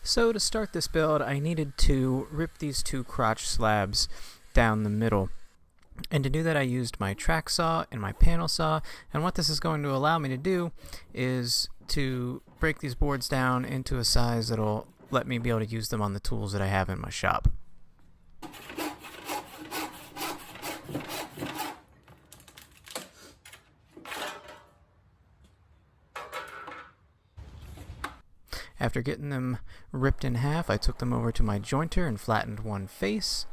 So to start this build, I needed to rip these two crotch slabs down the middle. And to do that, I used my track saw and my panel saw, and what this is going to allow me to do is to break these boards down into a size that'll let me be able to use them on the tools that I have in my shop. After getting them ripped in half, I took them over to my jointer and flattened one face,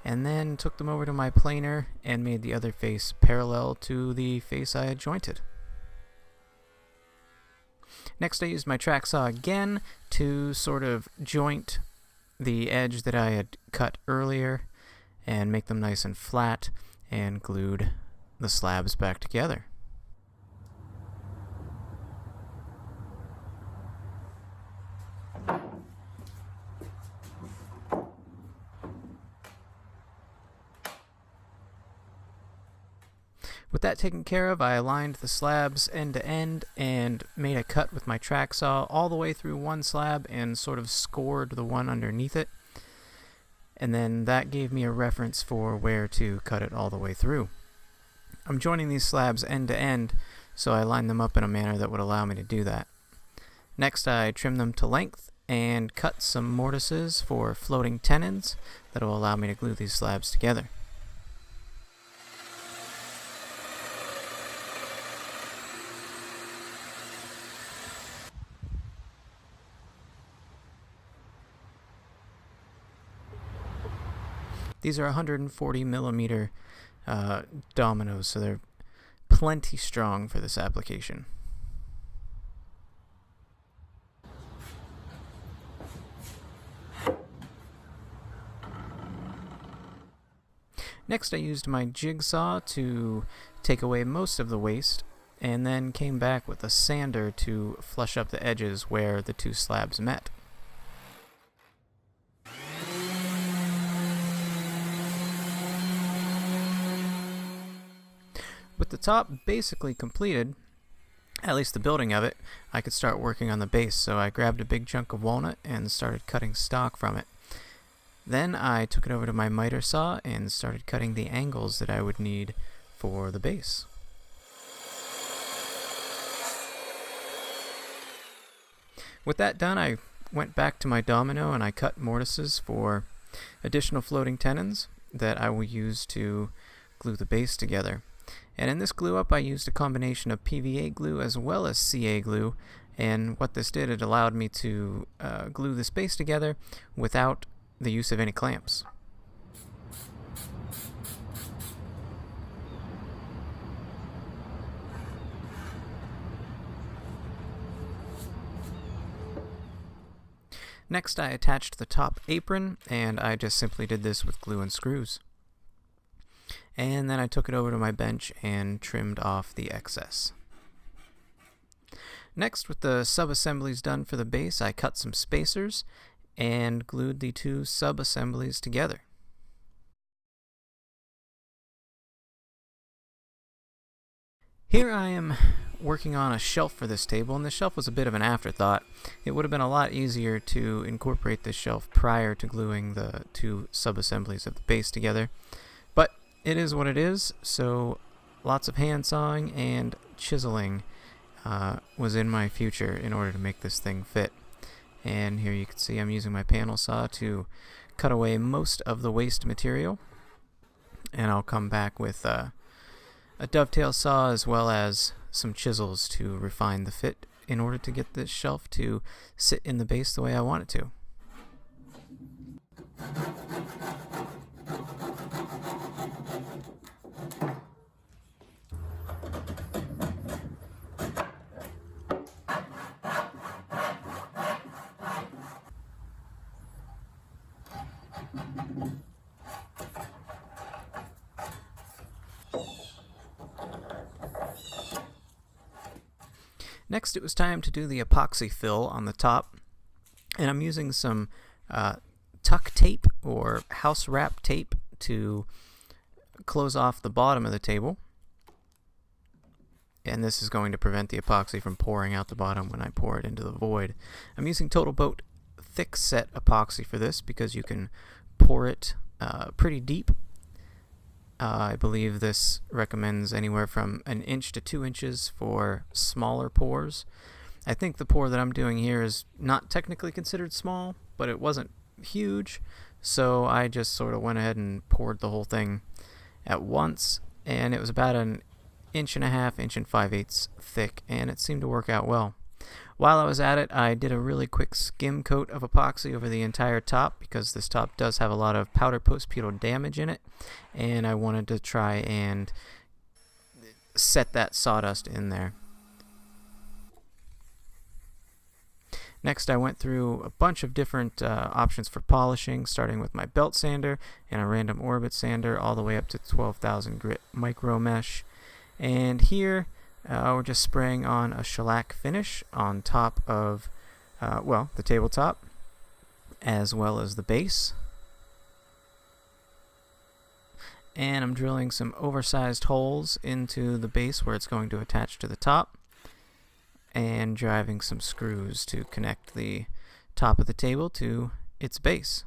and then took them over to my planer and made the other face parallel to the face I had jointed. Next, I used my track saw again to sort of joint the edge that I had cut earlier and make them nice and flat, and glued the slabs back together. With that taken care of, I aligned the slabs end to end and made a cut with my track saw all the way through one slab and sort of scored the one underneath it. And then that gave me a reference for where to cut it all the way through. I'm joining these slabs end to end, so I lined them up in a manner that would allow me to do that. Next, I trimmed them to length and cut some mortises for floating tenons that will allow me to glue these slabs together. These are 140 millimeter dominoes, so they're plenty strong for this application. Next, I used my jigsaw to take away most of the waste, and then came back with a sander to flush up the edges where the two slabs met. With the top basically completed, at least the building of it, I could start working on the base, so I grabbed a big chunk of walnut and started cutting stock from it. Then I took it over to my miter saw and started cutting the angles that I would need for the base. With that done, I went back to my domino and I cut mortises for additional floating tenons that I will use to glue the base together. And in this glue up, I used a combination of PVA glue as well as CA glue, and what this did, it allowed me to glue this base together without the use of any clamps. Next, I attached the top apron, and I just simply did this with glue and screws. And then I took it over to my bench and trimmed off the excess. Next, with the sub-assemblies done for the base, I cut some spacers and glued the two sub-assemblies together. Here I am working on a shelf for this table, and the shelf was a bit of an afterthought. It would have been a lot easier to incorporate this shelf prior to gluing the two sub-assemblies of the base together, but it is what it is, so lots of hand sawing and chiseling was in my future in order to make this thing fit. And here you can see I'm using my panel saw to cut away most of the waste material, and I'll come back with a dovetail saw as well as some chisels to refine the fit in order to get this shelf to sit in the base the way I want it to. Next, it was time to do the epoxy fill on the top, and I'm using some tuck tape or house wrap tape to close off the bottom of the table, and this is going to prevent the epoxy from pouring out the bottom when I pour it into the void. I'm using Total Boat thick set epoxy for this because you can pour it pretty deep. I believe this recommends anywhere from 1 inch to 2 inches for smaller pours. I think the pour that I'm doing here is not technically considered small, but it wasn't huge, so I just sort of went ahead and poured the whole thing at once, and it was about 1.5 inches, 1 5/8 inches thick, and it seemed to work out well. While I was at it, I did a really quick skim coat of epoxy over the entire top because this top does have a lot of powder post-pedal damage in it, and I wanted to try and set that sawdust in there. Next, I went through a bunch of different options for polishing, starting with my belt sander and a random orbit sander all the way up to 12,000 grit micro mesh. And here, we're just spraying on a shellac finish on top of, the tabletop, as well as the base. And I'm drilling some oversized holes into the base where it's going to attach to the top, and driving some screws to connect the top of the table to its base.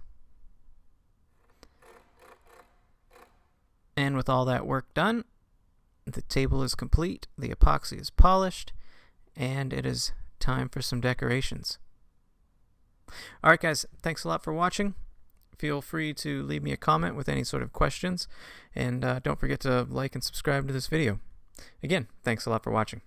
And with all that work done, the table is complete, the epoxy is polished, and it is time for some decorations. Alright guys, thanks a lot for watching. Feel free to leave me a comment with any sort of questions, and don't forget to like and subscribe to this video. Again, thanks a lot for watching.